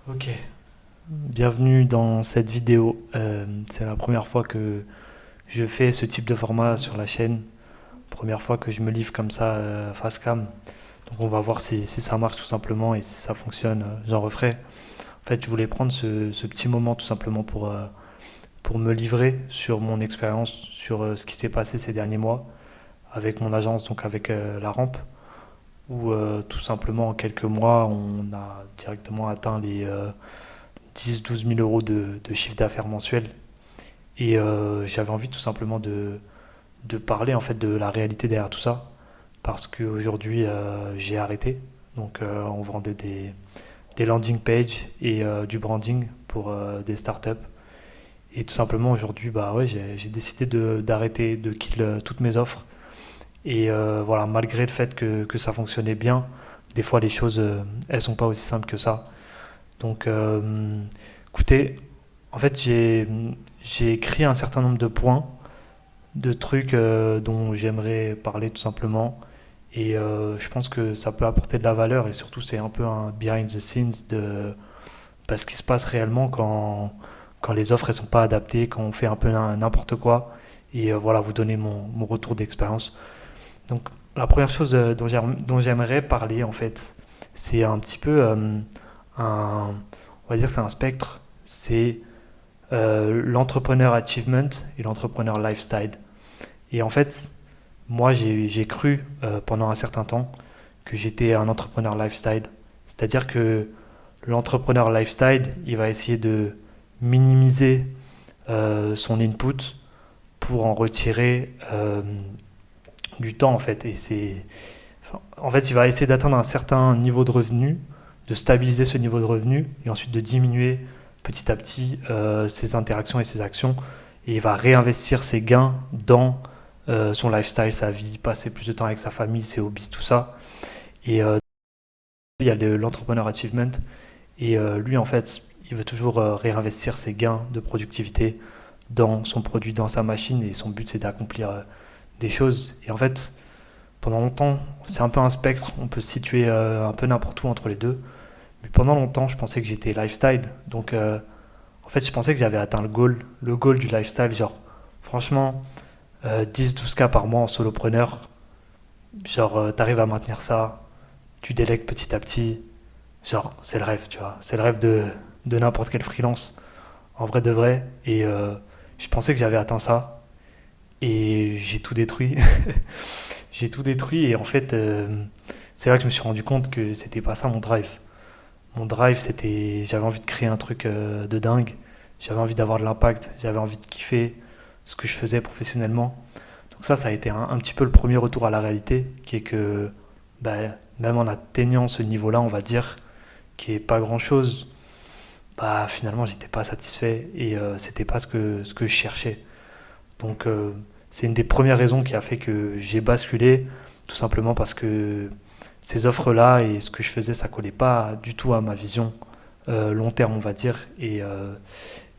Ok, bienvenue dans cette vidéo. C'est la première fois que je fais ce type de format sur la chaîne. Première fois que je me livre comme ça face cam. Donc on va voir si ça marche tout simplement et si ça fonctionne, j'en referai. En fait, je voulais prendre ce petit moment tout simplement pour me livrer sur mon expérience, sur ce qui s'est passé ces derniers mois avec mon agence, donc avec la rampe, où tout simplement en quelques mois, on a directement atteint les 10-12 000 euros de chiffre d'affaires mensuel. Et j'avais envie tout simplement de parler en fait de la réalité derrière tout ça. Parce qu'aujourd'hui, j'ai arrêté. Donc, on vendait des landing pages et du branding pour des startups. Et tout simplement, aujourd'hui, bah ouais, j'ai décidé d'arrêter, de kill toutes mes offres. Et voilà, malgré le fait que ça fonctionnait bien, des fois les choses, elles sont pas aussi simples que ça. Donc, écoutez, en fait, j'ai écrit un certain nombre de points, de trucs dont j'aimerais parler tout simplement. Et je pense que ça peut apporter de la valeur et surtout c'est un peu un behind the scenes de ce qui se passe réellement quand les offres ne sont pas adaptées, quand on fait un peu n'importe quoi. Et voilà, vous donner mon retour d'expérience. Donc la première chose dont j'aimerais parler en fait, c'est un petit peu on va dire que c'est un spectre, c'est l'entrepreneur achievement et l'entrepreneur lifestyle. Et en fait, moi, j'ai cru pendant un certain temps que j'étais un entrepreneur lifestyle. C'est-à-dire que l'entrepreneur lifestyle, il va essayer de minimiser son input pour en retirer du temps, en fait. En fait, il va essayer d'atteindre un certain niveau de revenu, de stabiliser ce niveau de revenu et ensuite de diminuer petit à petit ses interactions et ses actions. Et il va réinvestir ses gains dans son lifestyle, sa vie, passer plus de temps avec sa famille, ses hobbies, tout ça. Et il y a l'entrepreneur achievement. Et lui, en fait, il veut toujours réinvestir ses gains de productivité dans son produit, dans sa machine. Et son but, c'est d'accomplir des choses. Et en fait, pendant longtemps, c'est un peu un spectre. On peut se situer un peu n'importe où entre les deux. Mais pendant longtemps, je pensais que j'étais lifestyle. Donc, en fait, je pensais que j'avais atteint le goal du lifestyle. Genre, franchement, 10-12K par mois en solopreneur, genre, t'arrives à maintenir ça, tu délègues petit à petit. Genre, c'est le rêve, tu vois. C'est le rêve de n'importe quel freelance, en vrai de vrai. Et je pensais que j'avais atteint ça. Et j'ai tout détruit. J'ai tout détruit. Et en fait, c'est là que je me suis rendu compte que c'était pas ça mon drive. Mon drive, c'était. J'avais envie de créer un truc de dingue. J'avais envie d'avoir de l'impact. J'avais envie de kiffer ce que je faisais professionnellement. Donc ça a été un petit peu le premier retour à la réalité, qui est que bah, même en atteignant ce niveau-là, on va dire, qui est pas grand-chose, bah finalement j'étais pas satisfait et c'était pas ce que je cherchais. Donc c'est une des premières raisons qui a fait que j'ai basculé, tout simplement parce que ces offres-là et ce que je faisais, ça collait pas du tout à ma vision long terme, on va dire, et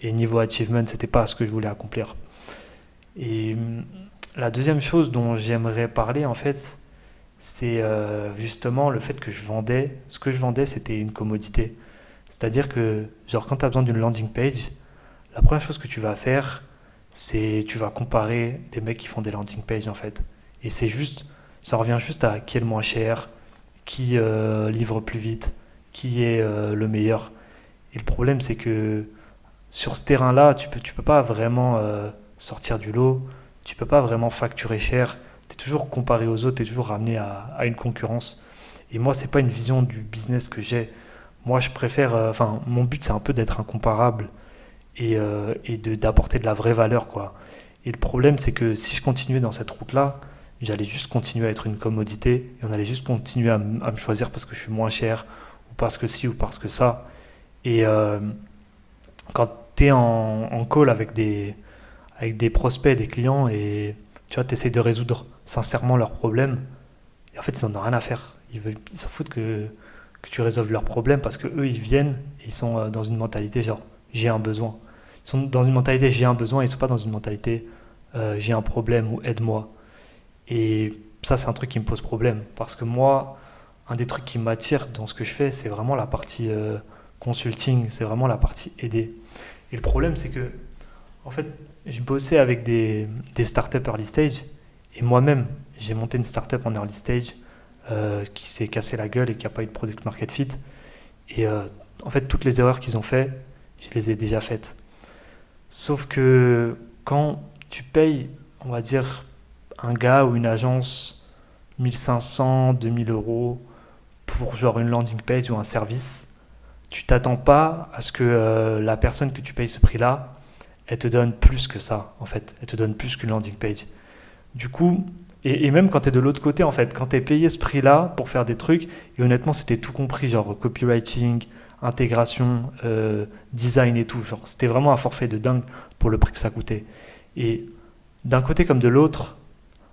niveau achievement, c'était pas ce que je voulais accomplir. Et la deuxième chose dont j'aimerais parler, en fait, c'est justement le fait que ce que je vendais, c'était une commodité. C'est-à-dire que, genre, quand tu as besoin d'une landing page, la première chose que tu vas faire, c'est tu vas comparer des mecs qui font des landing pages, en fait. Et c'est juste, ça revient juste à qui est le moins cher, qui livre plus vite, qui est le meilleur. Et le problème, c'est que sur ce terrain-là, tu peux pas vraiment sortir du lot, tu peux pas vraiment facturer cher, tu es toujours comparé aux autres, tu es toujours ramené à une concurrence. Et moi, c'est pas une vision du business que j'ai. Moi, je préfère, enfin, mon but, c'est un peu d'être incomparable et d'apporter de la vraie valeur, quoi. Et le problème, c'est que si je continuais dans cette route-là, j'allais juste continuer à être une commodité et on allait juste continuer à me choisir parce que je suis moins cher ou parce que ci ou parce que ça. Et quand tu es en call avec des prospects, des clients, et tu vois, tu essaies de résoudre sincèrement leurs problèmes, et en fait, ils n'en ont rien à faire. Ils s'en foutent que tu résolves leurs problèmes parce que eux, ils viennent et ils sont dans une mentalité genre j'ai un besoin. Ils sont dans une mentalité j'ai un besoin, ils ne sont pas dans une mentalité j'ai un problème ou aide-moi. Et ça, c'est un truc qui me pose problème parce que moi, un des trucs qui m'attire dans ce que je fais, c'est vraiment la partie consulting, c'est vraiment la partie aider. Et le problème, c'est que, en fait, je bossais avec des startups early stage, et moi-même, j'ai monté une startup en early stage qui s'est cassé la gueule et qui n'a pas eu de product market fit. Et en fait, toutes les erreurs qu'ils ont fait, je les ai déjà faites. Sauf que quand tu payes, on va dire, un gars ou une agence 1500, 2000 euros pour genre une landing page ou un service, tu t'attends pas à ce que la personne que tu payes ce prix-là, elle te donne plus que ça, en fait. Elle te donne plus qu'une landing page. Du coup, et même quand tu es de l'autre côté, en fait, quand tu es payé ce prix-là pour faire des trucs, et honnêtement, c'était tout compris, genre copywriting, intégration, design et tout. Genre, c'était vraiment un forfait de dingue pour le prix que ça coûtait. Et d'un côté comme de l'autre,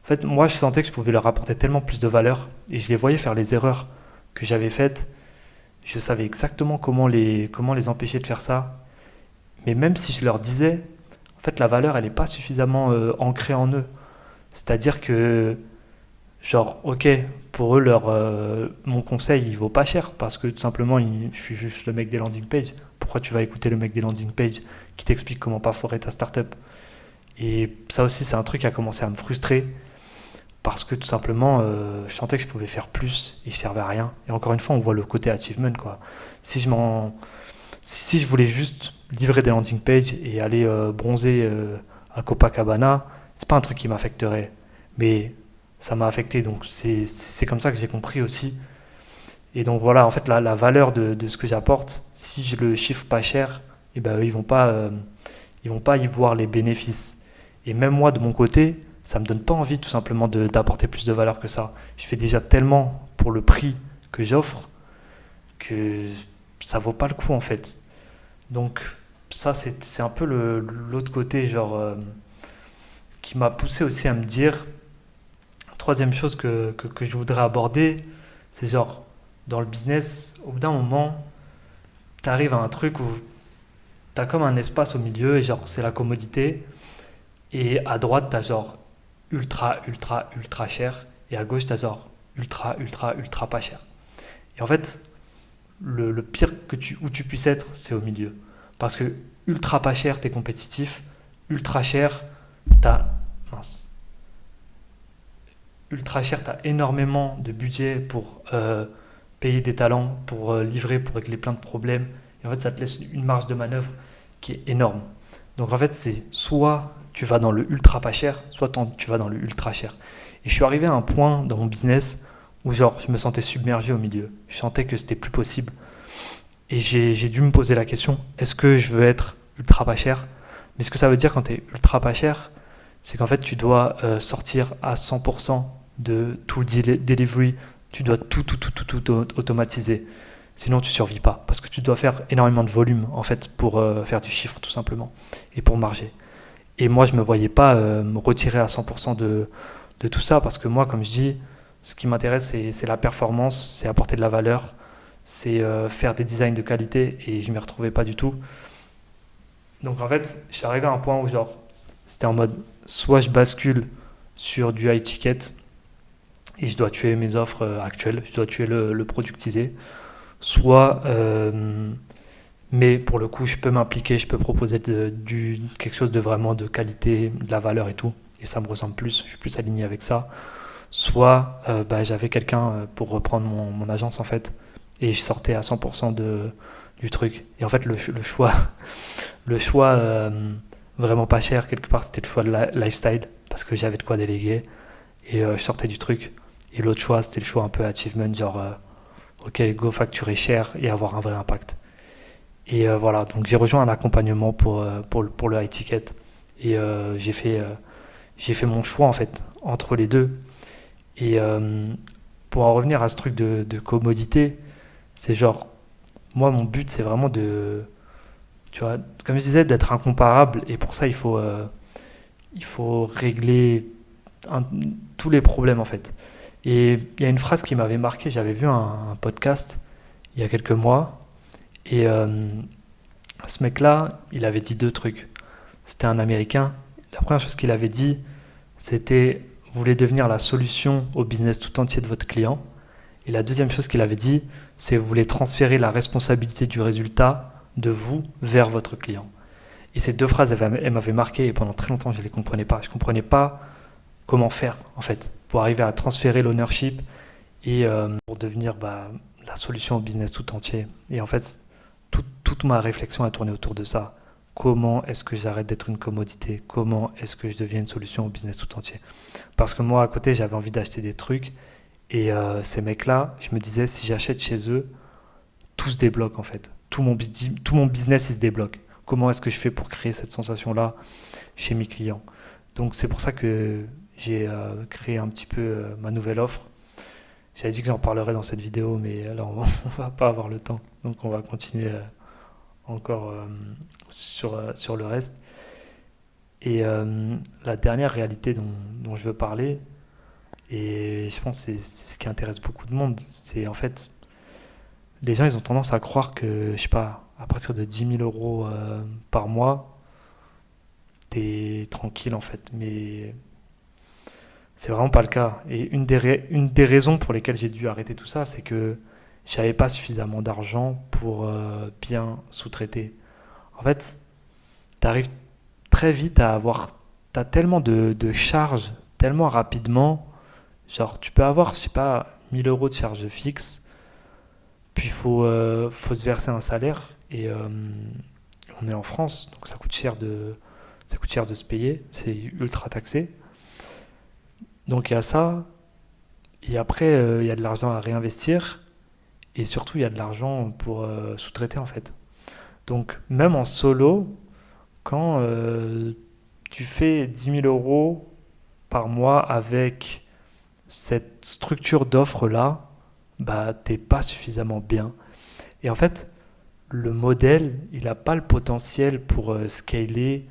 en fait, moi, je sentais que je pouvais leur apporter tellement plus de valeur, et je les voyais faire les erreurs que j'avais faites. Je savais exactement comment les empêcher de faire ça. Mais même si je leur disais, en fait, la valeur, elle n'est pas suffisamment ancrée en eux. C'est-à-dire que, genre, ok, pour eux, mon conseil, il vaut pas cher parce que tout simplement, je suis juste le mec des landing pages. Pourquoi tu vas écouter le mec des landing pages qui t'explique comment pas foirer ta startup? Et ça aussi, c'est un truc qui a commencé à me frustrer parce que tout simplement, je sentais que je pouvais faire plus et je servais à rien. Et encore une fois, on voit le côté achievement, quoi. Si je m'en, si je voulais juste livrer des landing pages et aller bronzer à Copacabana, c'est pas un truc qui m'affecterait. Mais ça m'a affecté, donc c'est comme ça que j'ai compris aussi. Et donc voilà, en fait, la valeur de ce que j'apporte, si je le chiffre pas cher, eh ben, eux, ils vont pas y voir les bénéfices. Et même moi, de mon côté, ça me donne pas envie tout simplement d'apporter plus de valeur que ça. Je fais déjà tellement pour le prix que j'offre que ça vaut pas le coup en fait. Donc ça, c'est un peu l'autre côté, genre, qui m'a poussé aussi à me dire, troisième chose que je voudrais aborder, c'est genre, dans le business, au bout d'un moment, tu arrives à un truc où tu as comme un espace au milieu, et genre, c'est la commodité, et à droite, tu as genre ultra, ultra, ultra cher, et à gauche, tu as genre ultra, ultra, ultra pas cher. Et en fait, le pire où tu puisses être, c'est au milieu. Parce que ultra pas cher, tu es compétitif, ultra cher, t'as mince. Ultra cher, tu as énormément de budget pour payer des talents, pour livrer, pour régler plein de problèmes. Et en fait, ça te laisse une marge de manœuvre qui est énorme. Donc en fait, c'est soit tu vas dans le ultra pas cher, soit tu vas dans le ultra cher. Et je suis arrivé à un point dans mon business où genre je me sentais submergé au milieu. Je sentais que c'était plus possible. Et j'ai dû me poser la question, est-ce que je veux être ultra pas cher? Mais ce que ça veut dire quand tu es ultra pas cher, c'est qu'en fait tu dois sortir à 100% de tout le delivery, tu dois tout automatiser. Sinon tu survis pas, parce que tu dois faire énormément de volume en fait pour faire du chiffre tout simplement et pour marger. Et moi je me voyais pas me retirer à 100% de tout ça parce que moi comme je dis, ce qui m'intéresse c'est la performance, c'est apporter de la valeur, c'est faire des designs de qualité et je m'y retrouvais pas du tout. Donc en fait je suis arrivé à un point où genre c'était en mode soit je bascule sur du high ticket et je dois tuer mes offres actuelles, je dois tuer le productiser, soit mais pour le coup je peux m'impliquer, je peux proposer quelque chose de vraiment de qualité, de la valeur et tout, et ça me ressemble plus, je suis plus aligné avec ça. Soit j'avais quelqu'un pour reprendre mon agence en fait, et je sortais à 100% du truc. Et en fait le choix, le choix vraiment pas cher quelque part, c'était le choix de lifestyle, parce que j'avais de quoi déléguer, et je sortais du truc. Et l'autre choix, c'était le choix un peu achievement, genre ok, go facturer cher et avoir un vrai impact. Et voilà, donc j'ai rejoint un accompagnement pour le high ticket. Et j'ai fait mon choix en fait entre les deux. Et pour en revenir à ce truc de commodité, c'est genre, moi mon but c'est vraiment tu vois, comme je disais, d'être incomparable. Et pour ça il faut régler un- tous les problèmes en fait. Et il y a une phrase qui m'avait marqué, j'avais vu un podcast il y a quelques mois, et ce mec-là, il avait dit deux trucs. C'était un Américain. La première chose qu'il avait dit, c'était vous voulez devenir la solution au business tout entier de votre client. Et la deuxième chose qu'il avait dit, c'est vous voulez transférer la responsabilité du résultat de vous vers votre client. Et ces deux phrases, elles m'avaient marqué et pendant très longtemps, je ne les comprenais pas. Je ne comprenais pas comment faire, en fait, pour arriver à transférer l'ownership et pour devenir la solution au business tout entier. Et en fait, toute ma réflexion a tourné autour de ça. Comment est-ce que j'arrête d'être une commodité? Comment est-ce que je deviens une solution au business tout entier? Parce que moi, à côté, j'avais envie d'acheter des trucs. Et ces mecs-là, je me disais, si j'achète chez eux, tout se débloque en fait. Tout mon business, il se débloque. Comment est-ce que je fais pour créer cette sensation-là chez mes clients? Donc c'est pour ça que j'ai créé un petit peu ma nouvelle offre. J'avais dit que j'en parlerais dans cette vidéo, mais là, on va pas avoir le temps. Donc on va continuer encore sur le reste. Et la dernière réalité dont je veux parler, et je pense que c'est ce qui intéresse beaucoup de monde, c'est en fait, les gens ils ont tendance à croire que, je sais pas, à partir de 10 000 € par mois, t'es tranquille en fait. Mais c'est vraiment pas le cas. Et une des raisons pour lesquelles j'ai dû arrêter tout ça, c'est que j'avais pas suffisamment d'argent pour bien sous-traiter. En fait, t'arrives très vite à avoir, t'as tellement de charges, tellement rapidement. Genre, tu peux avoir, je sais pas, 1 000 € de charges fixes, puis faut se verser un salaire, et on est en France, donc ça coûte cher de se payer, c'est ultra taxé. Donc il y a ça, et après, il y a de l'argent à réinvestir, et surtout, il y a de l'argent pour sous-traiter, en fait. Donc, même en solo, quand tu fais 10 000 € par mois avec cette structure d'offre-là, bah, t'es pas suffisamment bien. Et en fait, le modèle, il n'a pas le potentiel pour scaler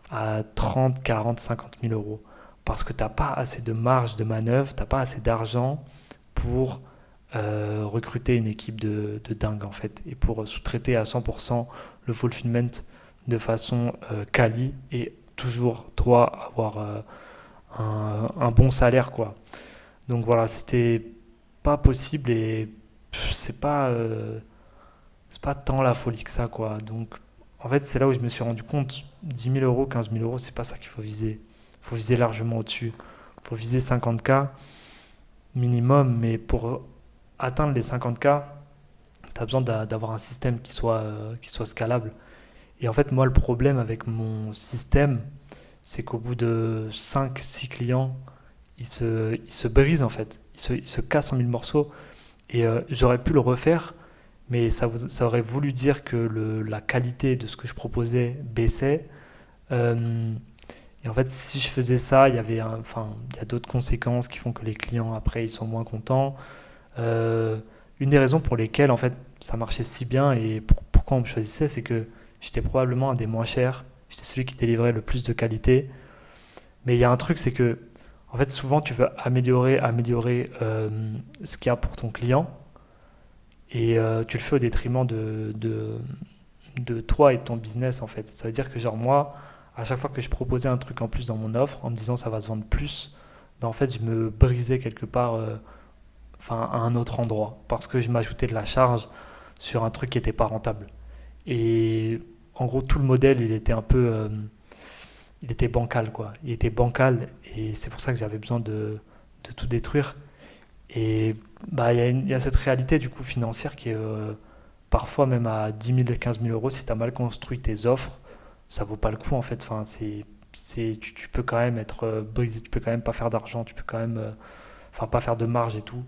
à 30, 40, 50 000 €. Parce que tu n'as pas assez de marge de manœuvre, tu n'as pas assez d'argent pour recruter une équipe de dingue en fait. Et pour sous-traiter à 100% le fulfillment de façon quali et toujours toi avoir un bon salaire quoi. Donc voilà, c'était pas possible et c'est pas tant la folie que ça, quoi. Donc, en fait, c'est là où je me suis rendu compte, 10 000 €, 15 000 €, c'est pas ça qu'il faut viser. Il faut viser largement au-dessus. Il faut viser 50K minimum, mais pour atteindre les 50K, tu as besoin d'avoir un système qui soit scalable. Et en fait, moi, le problème avec mon système, c'est qu'au bout de 5 6 clients, il se brise en fait. Il se casse en mille morceaux. Et j'aurais pu le refaire, mais ça aurait voulu dire que la qualité de ce que je proposais baissait. Euh, et en fait, si je faisais ça, enfin, il y a d'autres conséquences qui font que les clients, après, ils sont moins contents. Euh, une des raisons pour lesquelles, en fait, ça marchait si bien et pourquoi on me choisissait, c'est que j'étais probablement un des moins chers. J'étais celui qui délivrait le plus de qualité. Mais il y a un truc, c'est que, en fait, souvent, tu veux améliorer ce qu'il y a pour ton client. Et tu le fais au détriment de toi et de ton business en fait. Ça veut dire que genre moi, à chaque fois que je proposais un truc en plus dans mon offre, en me disant ça va se vendre plus, ben en fait je me brisais quelque part enfin, à un autre endroit. Parce que je m'ajoutais de la charge sur un truc qui n'était pas rentable. Et en gros tout le modèle il était un peu... il était bancal quoi. Il était bancal et c'est pour ça que j'avais besoin de tout détruire. Et bah, il y a cette réalité du coup financière qui est parfois même à 10 000, 15 000 €, si tu as mal construit tes offres, ça vaut pas le coup en fait. Enfin, tu peux quand même être brisé, tu peux quand même pas faire d'argent, tu peux quand même enfin, pas faire de marge et tout.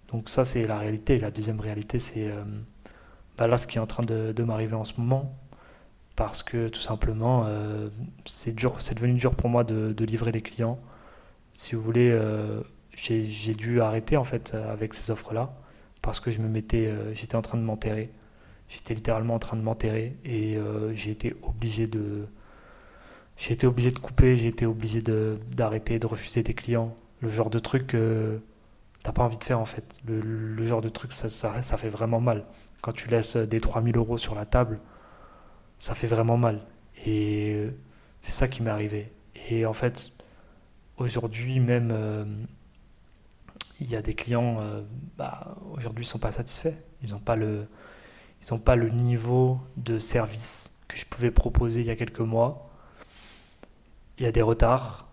Donc ça c'est la réalité. Et la deuxième réalité c'est bah, là ce qui est en train de m'arriver en ce moment. Parce que tout simplement c'est dur, c'est devenu dur pour moi de livrer les clients. Si vous voulez, j'ai dû arrêter en fait avec ces offres-là parce que j'étais en train de m'enterrer. J'étais littéralement en train de m'enterrer et j'ai été obligé de couper, j'ai été obligé d'arrêter, de refuser des clients. Le genre de truc que t'as pas envie de faire en fait. Le genre de truc, ça fait vraiment mal. Quand tu laisses des 3 000 € sur la table, ça fait vraiment mal. Et c'est ça qui m'est arrivé. Et en fait, aujourd'hui même, il y a des clients, aujourd'hui, ils sont pas satisfaits. Ils ont pas le niveau de service que je pouvais proposer il y a quelques mois. Il y a des retards.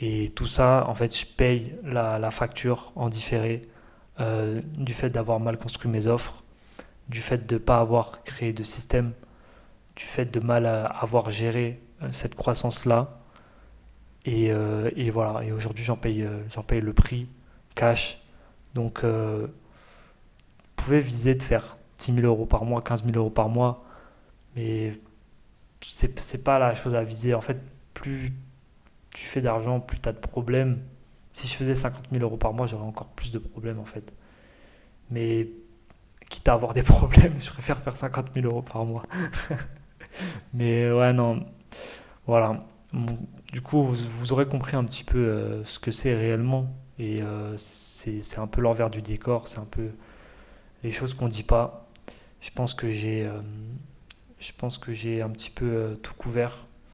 Et tout ça, en fait, je paye la facture en différé du fait d'avoir mal construit mes offres, du fait de ne pas avoir créé de système, du fait de mal avoir géré cette croissance-là. Et voilà, et aujourd'hui j'en paye le prix, cash. Donc vous pouvez viser de faire 10 000 € par mois, 15 000 € par mois, mais c'est pas la chose à viser. En fait, plus tu fais d'argent, plus tu as de problèmes. Si je faisais 50 000 € par mois, j'aurais encore plus de problèmes en fait. Mais quitte à avoir des problèmes, je préfère faire 50 000 € par mois. Mais ouais, non, voilà. Bon, du coup, vous aurez compris un petit peu ce que c'est réellement. Et c'est un peu l'envers du décor, c'est un peu les choses qu'on dit pas. Je pense que j'ai un petit peu tout couvert